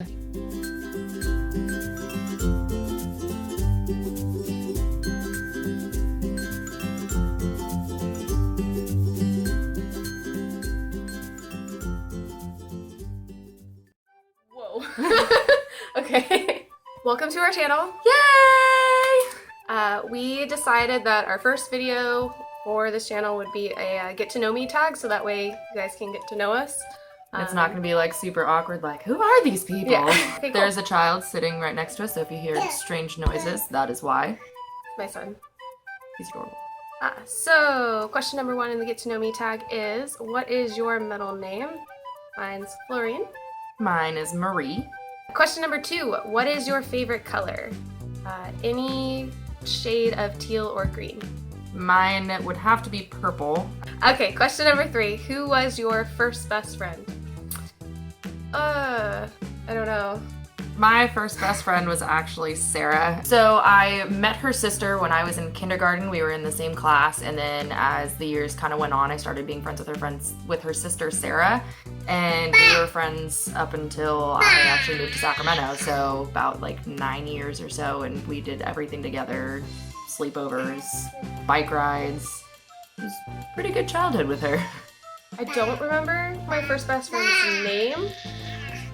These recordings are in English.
Whoa. Okay. Welcome to our channel. Yay! We decided that our first video for this channel would be a get to know me tag, so that way you guys can get to know us. It's not gonna be like super awkward, like, who are these people? Yeah. Okay, cool. There's a child sitting right next to us, so if you hear strange noises, that is why. My son. He's adorable. So, question number 1 in the get to know me tag is, what is your middle name? Mine's Florine. Mine is Marie. Question number 2, what is your favorite color? Any shade of teal or green. Mine would have to be purple. Okay, question number 3, who was your first best friend? I don't know. My first best friend was actually Sarah. So I met her sister when I was in kindergarten. We were in the same class, and then as the years kind of went on, I started being friends with her sister Sarah, and we were friends up until I actually moved to Sacramento. So about like 9 years or so, and we did everything together, sleepovers, bike rides. It was a pretty good childhood with her. I don't remember my first best friend's name.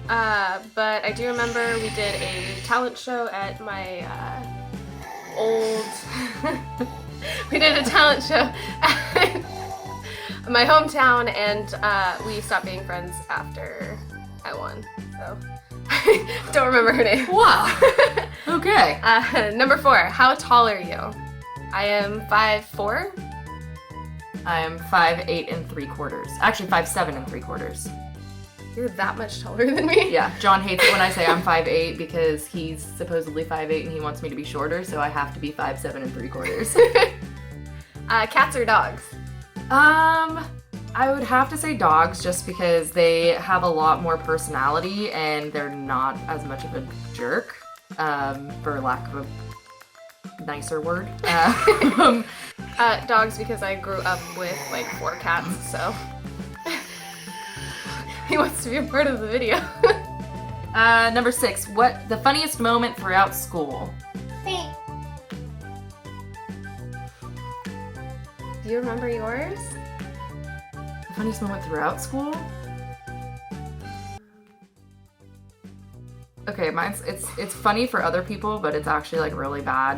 But I do remember we did a talent show at my we did a talent show at my hometown, and we stopped being friends after I won. So I don't remember her name. Wow. Okay. Number 4, how tall are you? I am 5'4". I am 5'8 3/4. Actually 5'7 3/4. You're that much taller than me? Yeah, John hates it when I say I'm 5'8" because he's supposedly 5'8" and he wants me to be shorter, so I have to be 5'7 3/4. Cats or dogs? I would have to say dogs, just because they have a lot more personality and they're not as much of a jerk, for lack of a nicer word. Dogs, because I grew up with like 4 cats, so he wants to be a part of the video. Number 6, what the funniest moment throughout school? Do you remember yours? The funniest moment throughout school? Okay, mine's it's funny for other people, but it's actually like really bad.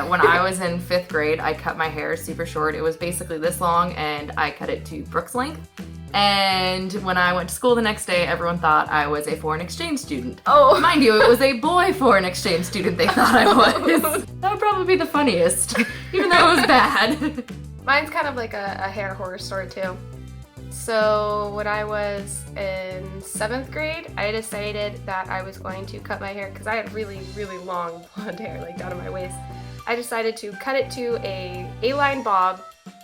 When I was in 5th grade, I cut my hair super short. It was basically this long, and I cut it to Brooke's length. And when I went to school the next day, everyone thought I was a foreign exchange student. Oh! Mind you, it was a boy foreign exchange student they thought I was. That would probably be the funniest, even though it was bad. Mine's kind of like a hair horror story too. So when I was in 7th grade, I decided that I was going to cut my hair, because I had really, really long blonde hair, like down to my waist. I decided to cut it to a A-line bob,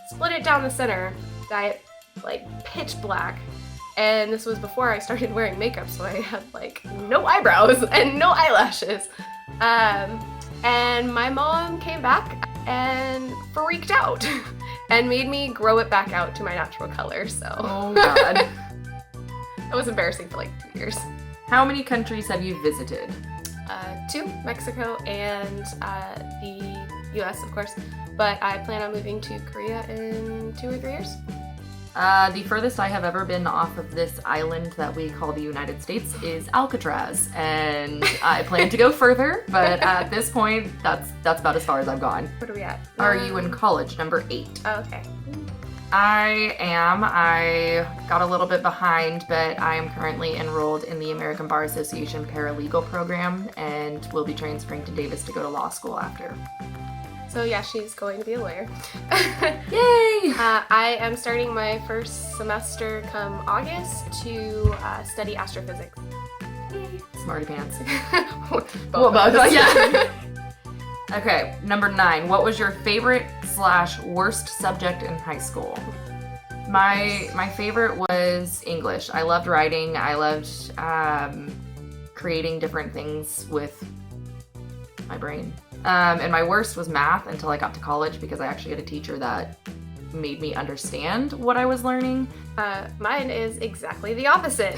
split it down the center, dye it like pitch black, and this was before I started wearing makeup, so I had like no eyebrows and no eyelashes. And my mom came back and freaked out and made me grow it back out to my natural color, so. Oh god. It was embarrassing for like 2 years. How many countries have you visited? 2, Mexico and the US, of course, but I plan on moving to Korea in 2 or 3 years. The furthest I have ever been off of this island that we call the United States is Alcatraz, and I plan to go further, but at this point, that's about as far as I've gone. What are we at? Are you in college? Number 8. Oh, okay. I am. I got a little bit behind, but I am currently enrolled in the American Bar Association paralegal program, and will be transferring to Davis to go to law school after. So yeah, she's going to be a lawyer. Yay! I am starting my first semester come August to study astrophysics. Yay. Smarty pants. Both of us. Yeah. Okay, number 9. What was your favorite / worst subject in high school? My favorite was English. I loved writing. I loved creating different things with my brain. And my worst was math until I got to college, because I actually had a teacher that made me understand what I was learning. Mine is exactly the opposite.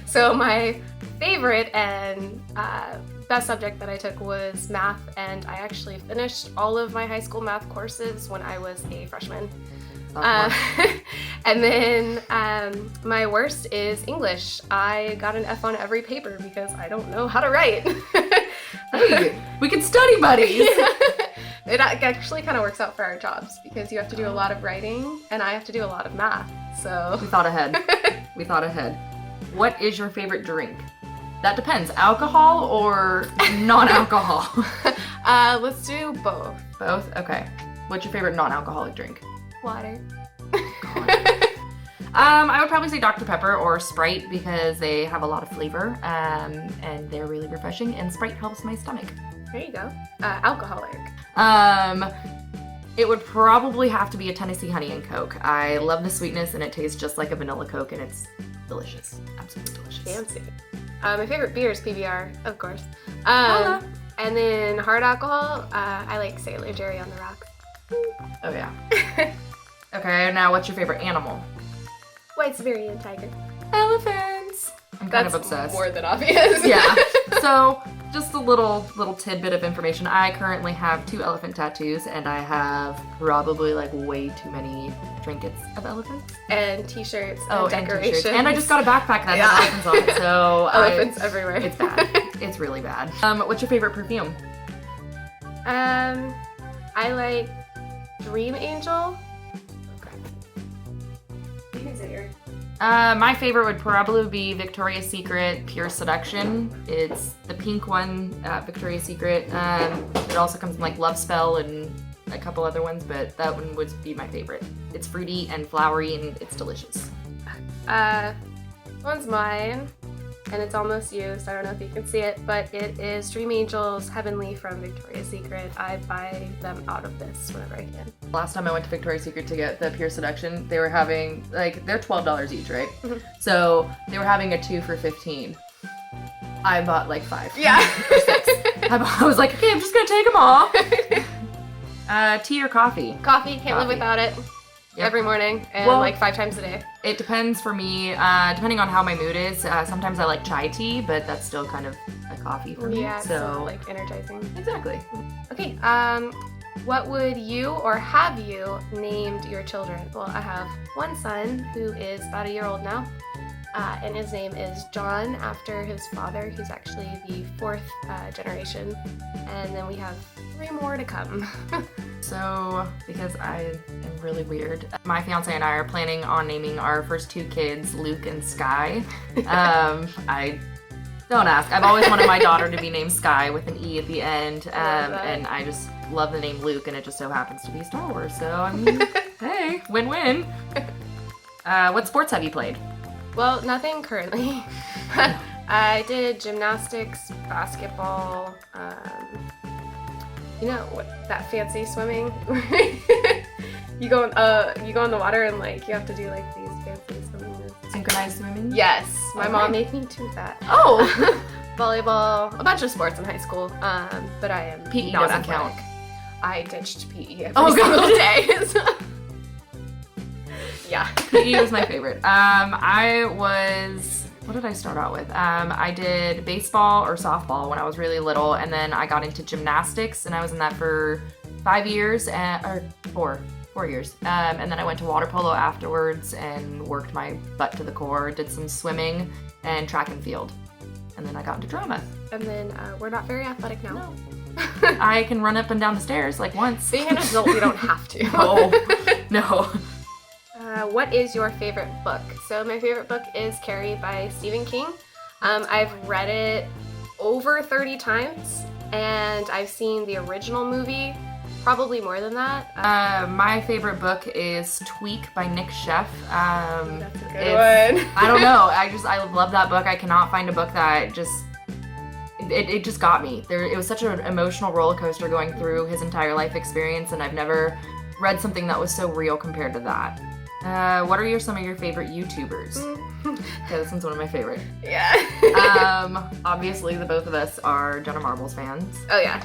So my favorite and best subject that I took was math, and I actually finished all of my high school math courses when I was a freshman. And then my worst is English. I got an F on every paper because I don't know how to write. Hey, we can study buddies. It actually kind of works out for our jobs because you have to do a lot of writing and I have to do a lot of math. So We thought ahead. We thought ahead. What is your favorite drink? That depends. Alcohol or non-alcohol? Let's do both. Both? Okay. What's your favorite non-alcoholic drink? Water. I would probably say Dr. Pepper or Sprite because they have a lot of flavor and they're really refreshing, and Sprite helps my stomach. There you go. Alcoholic. It would probably have to be a Tennessee Honey and Coke. I love the sweetness and it tastes just like a vanilla Coke and it's delicious. Absolutely delicious. Fancy. My favorite beer is PBR, of course. And then hard alcohol, I like Sailor Jerry on the rocks. Oh yeah. Okay, now what's your favorite animal? White Siberian tiger. Elephants. I'm kind of obsessed. More than obvious. Yeah. So, just a little tidbit of information. I currently have 2 elephant tattoos, and I have probably like way too many trinkets of elephants. And t-shirts and And decorations. t-shirts. And I just got a backpack that has elephants on it, so elephants everywhere. It's bad. It's really bad. What's your favorite perfume? I like Dream Angel. You can say yours. My favorite would probably be Victoria's Secret Pure Seduction. It's the pink one at Victoria's Secret. It also comes in like Love Spell and a couple other ones, but that one would be my favorite. It's fruity and flowery and it's delicious. One's mine, and it's almost used. I don't know if you can see it, but it is Dream Angels Heavenly from Victoria's Secret. I buy them out of this whenever I can. Last time I went to Victoria's Secret to get the Pure Seduction, they were having, like, they're $12 each, right? Mm-hmm. So they were having a 2 for $15. I bought like 5. Yeah. Or 6. I was like, okay, I'm just gonna take them all. Tea or coffee? Coffee, can't live Coffee. without it. Yep. Every morning and Well, like 5 times a day. It depends for me, depending on how my mood is. Sometimes I like chai tea, but that's still kind of a coffee for me. Yeah, it's so so like energizing. exactly. Okay, what would you or have you named your children? Well, I have one son who is about 1 year old now, and his name is John after his father, who's actually the 4th generation, and then we have 3 more to come. So, because I am really weird, my fiance and I are planning on naming our first 2 kids Luke and Sky. I don't ask. I've always wanted my daughter to be named Sky with an E at the end, and I just love the name Luke, and it just so happens to be Star Wars. So, I mean, hey, win-win. What sports have you played? Well, nothing currently. I did gymnastics, basketball, you know what, that fancy swimming? you go in the water and like you have to do like these fancy swimming moves. Synchronized swimming? Yes, my mom Alright. made me do that. Oh! Volleyball, a bunch of sports in high school, but I am PE not doesn't athletic. count. I ditched PE every Oh, single God. day. so- yeah. PE was my favorite. What did I start out with? I did baseball or softball when I was really little, and then I got into gymnastics, and I was in that for 5 years, or 4 years. And then I went to water polo afterwards and worked my butt to the core, did some swimming and track and field. And then I got into drama. And then we're not very athletic now. No. I can run up and down the stairs like once. Being an adult, you don't have to. No. What is your favorite book? So my favorite book is Carrie by Stephen King. I've read it over 30 times, and I've seen the original movie probably more than that. My favorite book is Tweak by Nick Sheff. That's a good it's- one. I don't know. I love that book. I cannot find a book that it just got me. It was such an emotional roller coaster going through his entire life experience, and I've never read something that was so real compared to that. What are some of your favorite YouTubers? Okay, this one's one of my favorite. Yeah. Obviously, the both of us are Jenna Marbles fans. Oh yeah.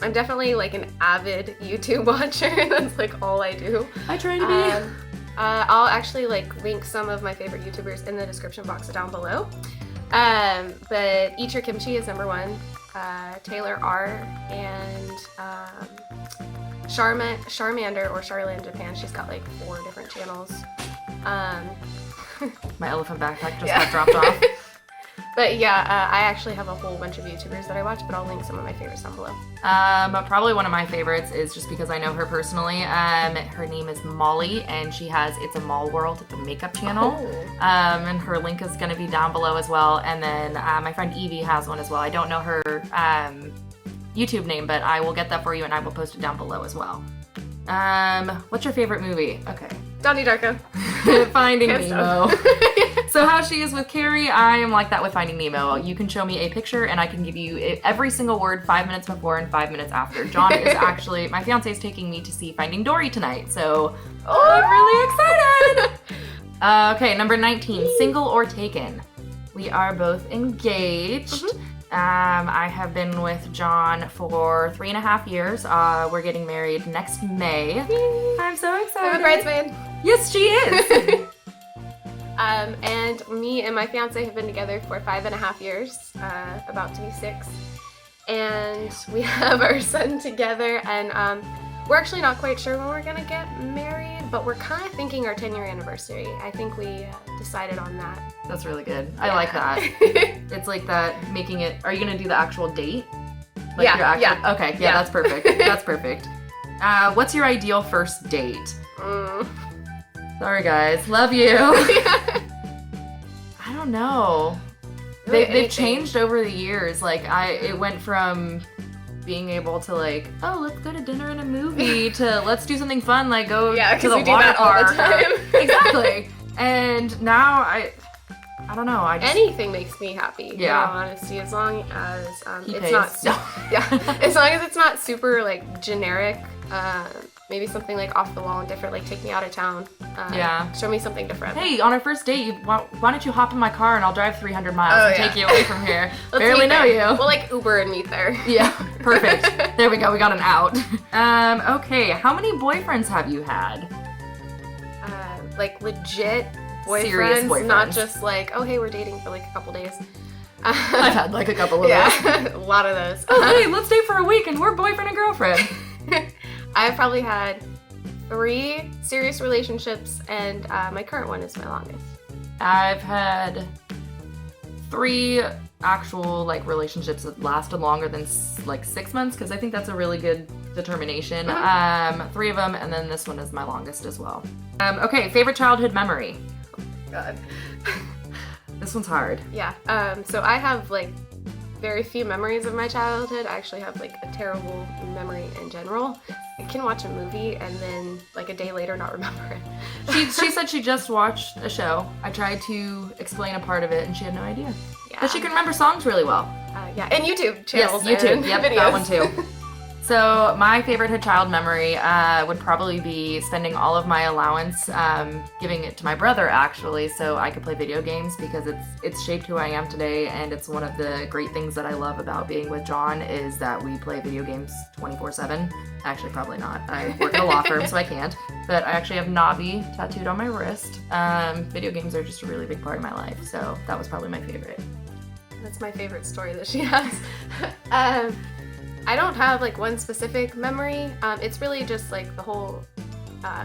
I'm definitely like an avid YouTube watcher. That's like all I do. I try to be. I'll actually like link some of my favorite YouTubers in the description box down below. But Eat Your Kimchi is number 1. Taylor R. and Charmander or Sharla In Japan. She's got like 4 different channels. My elephant backpack just got dropped off. But yeah, I actually have a whole bunch of YouTubers that I watch, but I'll link some of my favorites down below. Probably one of my favorites is just because I know her personally. Her name is Molly, and she has It's a Mall World. It's a makeup channel. Oh. And her link is going to be down below as well. And then my friend Evie has one as well. I don't know her YouTube name, but I will get that for you, and I will post it down below as well. What's your favorite movie? Okay. Donnie Darko. Finding Nemo. So how she is with Carrie, I am like that with Finding Nemo. You can show me a picture and I can give you every single word 5 minutes before and 5 minutes after. John is actually, my fiance is taking me to see Finding Dory tonight, so I'm really excited. Okay, number 19, single or taken? We are both engaged. I have been with John for 3.5 years. We're getting married next May. Yay. I'm so excited. I'm a bridesmaid. Yes, she is. And me and my fiance have been together for 5.5 years, about to be 6. And we have our son together, and we're actually not quite sure when we're gonna get married, but we're kind of thinking our 10-year anniversary. I think we decided on that. That's really good. Yeah. I like that. It's like that, making it, are you gonna do the actual date? Like Yeah. Okay, yeah, that's perfect. That's perfect. What's your ideal first date? Sorry guys, love you. I don't know. Really They've changed over the years. Like it went from being able to like, oh, let's go to dinner and a movie to let's do something fun, like go to the we do water that all the park. time. Exactly. And now I don't know. Anything makes me happy. Yeah. In all honesty, as long as He it's pays. not as long as it's not super like generic. Maybe something like off the wall and different, like take me out of town. Show me something different. Hey, on our first date, why don't you hop in my car and I'll drive 300 miles and take you away from here. Let's Barely meet know there. you. We'll like Uber and meet there. Yeah, perfect. There we go. We got an out. Okay, how many boyfriends have you had? Like legit Serious boyfriends, boyfriends. not just like, oh hey, we're dating for like a couple days. I've had like a couple of those. Yeah, a lot of those. Oh, hey, let's date for a week and we're boyfriend and girlfriend. I've probably had 3 serious relationships, and my current one is my longest. I've had 3 actual like relationships that lasted longer than like 6 months, because I think that's a really good determination. 3 of them, and then this one is my longest as well. Okay, favorite childhood memory. God. This one's hard. Yeah. So I have like very few memories of my childhood. I actually have like a terrible memory in general. I can watch a movie and then like a day later not remember it. She said she just watched a show. I tried to explain a part of it and she had no idea. Yeah. But she can remember songs really well. Yeah, and YouTube channels. Yes, YouTube. And Yep, videos. that one too. So my favorite child memory would probably be spending all of my allowance, giving it to my brother actually, so I could play video games, because it's shaped who I am today, and it's one of the great things that I love about being with John is that we play video games 24/7. Actually, probably not. I work at a law firm, so I can't. But I actually have Navi tattooed on my wrist. Video games are just a really big part of my life, so that was probably my favorite. That's my favorite story that she has. I don't have like one specific memory. It's really just like the whole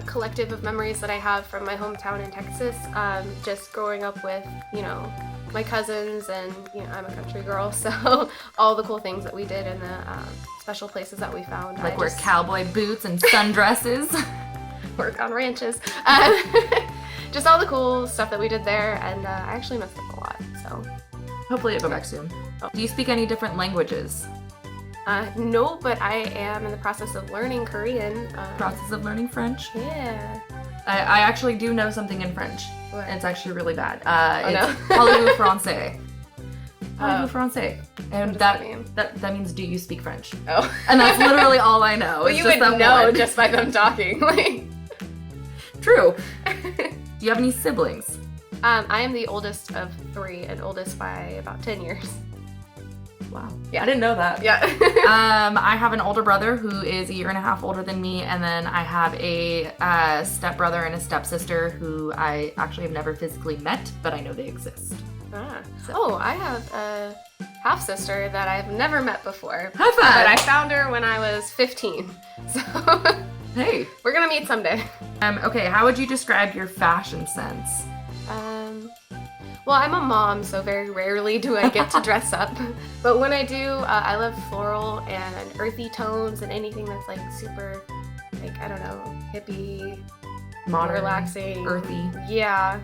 collective of memories that I have from my hometown in Texas. Just growing up with, you know, my cousins, and you know, I'm a country girl, so all the cool things that we did and the special places that we found. Like wear cowboy boots and sundresses. Work on ranches. Just all the cool stuff that we did there, and I actually messed up a lot, so. Hopefully it'll go back soon. Oh. Do you speak any different languages? No, but I am in the process of learning Korean. Process of learning French? Yeah. I actually do know something in French. What? It's actually really bad. It's no. parlez-vous français. Oh. Parlez-vous français. And What does that mean? that means, do you speak French? Oh. And that's literally all I know. Well, It's you just would that know one. just by them talking. Like. True. Do you have any siblings? I am the oldest of 3, and oldest by about 10 years. Wow. Yeah. I didn't know that. Yeah. I have an older brother who is 1.5 years older than me, and then I have a stepbrother and a stepsister who I actually have never physically met, but I know they exist. Ah. So. Oh, I have a half sister that I've never met before. High five! But I found her when I was 15. So Hey. we're gonna meet someday. Okay, how would you describe your fashion sense? Well, I'm a mom, so very rarely do I get to dress up. But when I do, I love floral and earthy tones and anything that's like super, like, I don't know, hippie, Modern, relaxing, earthy. Yeah.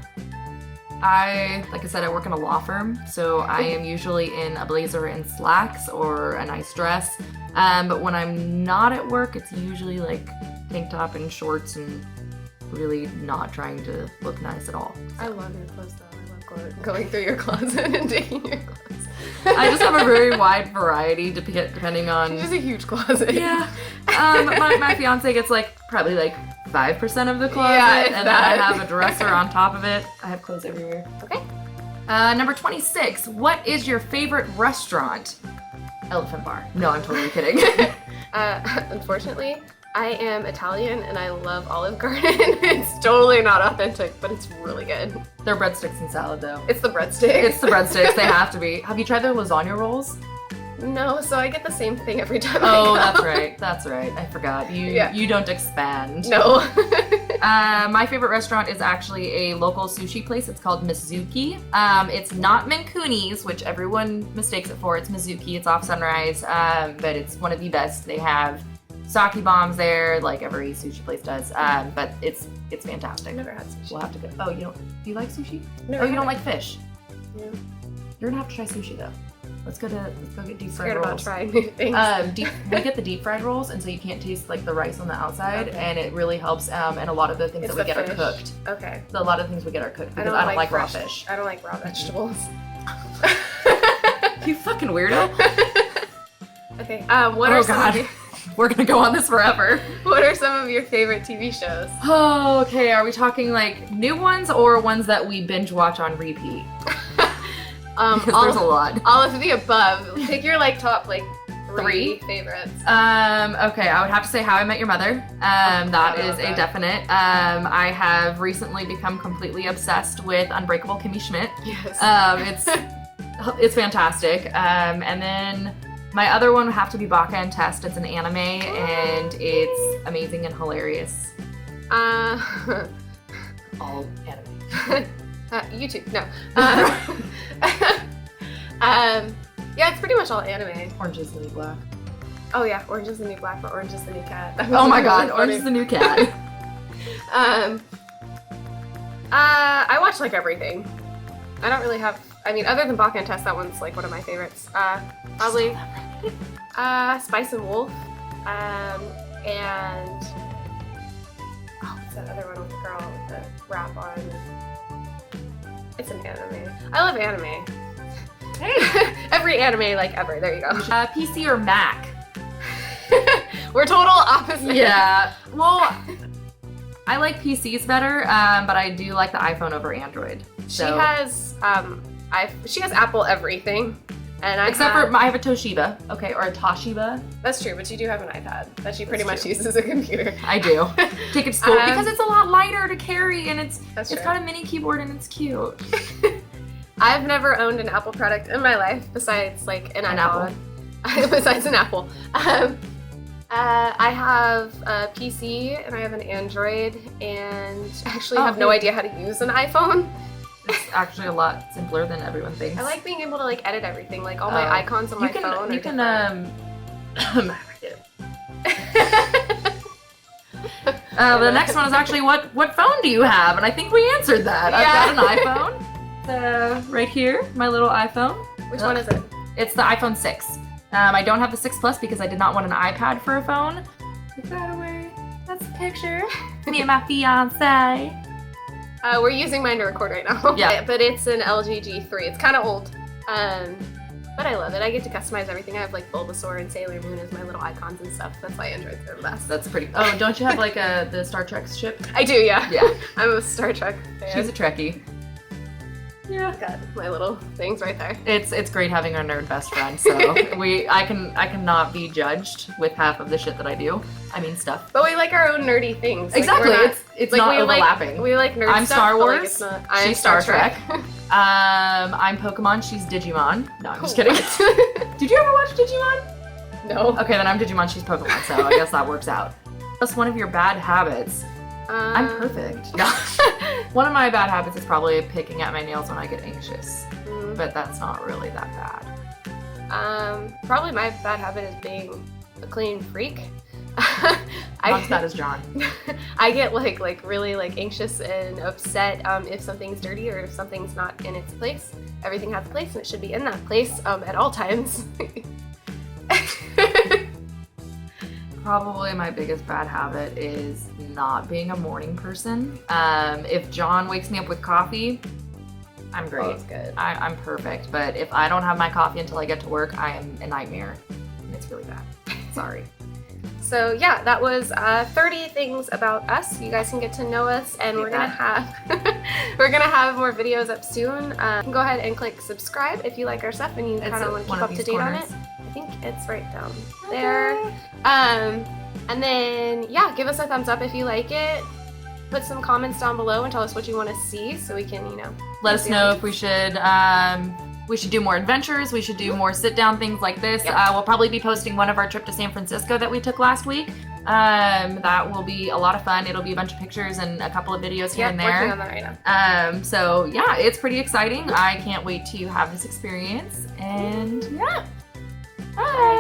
Like I said, I work in a law firm, so I am usually in a blazer and slacks or a nice dress. But when I'm not at work, it's usually like tank top and shorts and really not trying to look nice at all. I love your clothes though. I love going through your closet and taking your clothes. I just have a very wide variety depending on... It's just a huge closet. Yeah. My fiance gets like probably like 5% of the closet, Yeah, and then I have a dresser on top of it. I have clothes everywhere. Okay. Number 26. What is your favorite restaurant? Elephant Bar. No, I'm totally kidding. Unfortunately, I am Italian and I love Olive Garden. It's totally not authentic, but it's really good. They're breadsticks and salad though. It's the breadsticks. It's the breadsticks. They have to be. Have you tried their lasagna rolls? No, so I get the same thing every time Oh, I go. that's right. That's right. I forgot. You don't expand. No. My favorite restaurant is actually a local sushi place. It's called Mizuki. It's not Mancuni's, which everyone mistakes it for. It's Mizuki. It's off Sunrise, but it's one of the best. They have sake bombs there, like every sushi place does. But it's fantastic. I've never had sushi. We'll have to go. Oh, you don't? Do you like sushi? Never Oh, you had don't it. like fish? Yeah. You're gonna have to try sushi though. Let's go get deep fried Scared about rolls. trying new things. We get the deep fried rolls, and so you can't taste like the rice on the outside, Okay. and it really helps. And a lot of the things It's that we the get are fish. cooked. Okay. So a lot of things we get are cooked because I don't like raw fish. I don't like raw vegetables. You fucking weirdo. Okay. What are some of your, We're gonna go on this forever. what are some of your favorite TV shows? Oh, okay. Are we talking like new ones or ones that we binge watch on repeat? Because there's a lot. All of the above. Pick your like top like three favorites. Okay, I would have to say How I Met Your Mother. That is a definite. I have recently become completely obsessed with Unbreakable Kimmy Schmidt. Yes. It's fantastic. And then my other one would have to be Baka and Test. It's an anime and it's amazing and hilarious. All anime. YouTube. No. Yeah, it's pretty much all anime. Orange is the New Black. Oh yeah, Orange is the New Black, but Orange is the New Cat. That was Oh my really god, funny. Orange is the New Cat. I watch like everything. I don't really have. I mean, other than Baka and Test, that one's like one of my favorites. Probably Spice and Wolf, and what's that other one with the girl with the rap on? It's an anime. I love anime. Hey. Every anime like ever. There you go. PC or Mac? We're total opposites. Yeah. Well, I like PCs better, but I do like the iPhone over Android. She has she has Apple everything, and I have a Toshiba, okay, or a Toshiba. That's true, but you do have an iPad that she pretty much true. uses as a computer. I do. Take it to school because it's a lot lighter to carry, and it's true. got a mini keyboard and it's cute. I've never owned an Apple product in my life besides like an Apple. Besides an Apple. I have a PC and I have an Android, and actually have no idea how to use an iPhone. It's actually a lot simpler than everyone thinks. I like being able to like edit everything, like all my icons on my phone. You can the next one is actually what phone do you have? And I think we answered that. Yeah. I've got an iPhone. Right here, my little iPhone. Which one is it? It's the iPhone 6. I don't have the 6 Plus because I did not want an iPad for a phone. Take that away. That's a picture. Me and my fiance. We're using mine to record right now. Yeah. But it's an LG G3. It's kind of old. But I love it. I get to customize everything. I have like Bulbasaur and Sailor Moon as my little icons and stuff. That's why Androids are the best. That's pretty. Oh, don't you have like the Star Trek ship? I do, yeah. Yeah. I'm a Star Trek fan. She's a Trekkie. Yeah. Got my little things right there. It's great having our nerd best friend. So I cannot be judged with half of the shit that I do. I mean stuff. But we like our own nerdy things. Exactly. Like, it's like not we overlapping. We like nerd I'm stuff. Star but, like, Wars. it's not, I'm She's Star Trek. I'm Pokemon, she's Digimon. No, I'm just kidding. What? Did you ever watch Digimon? No. Okay, then I'm Digimon, she's Pokemon, so I guess that works out. That's one of your bad habits. I'm perfect. No. One of my bad habits is probably picking at my nails when I get anxious, but that's not really that bad. Probably my bad habit is being a clean freak. Not as bad as John. I get like really like anxious and upset if something's dirty or if something's not in its place. Everything has a place and it should be in that place at all times. Probably my biggest bad habit is not being a morning person. If John wakes me up with coffee, I'm great. Oh, that's good. I'm perfect. But if I don't have my coffee until I get to work, I am a nightmare. And it's really bad. Sorry. So yeah, that was 30 things about us. You guys can get to know us, and we're gonna have more videos up soon. Go ahead and click subscribe if you like our stuff and you kind of want to keep up to date on it. I think it's right down there. And then yeah, give us a thumbs up if you like it. Put some comments down below and tell us what you want to see so we can, let us know if we should do more adventures. We should do more sit-down things like this. Yep. We'll probably be posting one of our trip to San Francisco that we took last week. That will be a lot of fun. It'll be a bunch of pictures and a couple of videos here and there. Working on that right now. So yeah, it's pretty exciting. I can't wait to have this experience. And yeah, bye.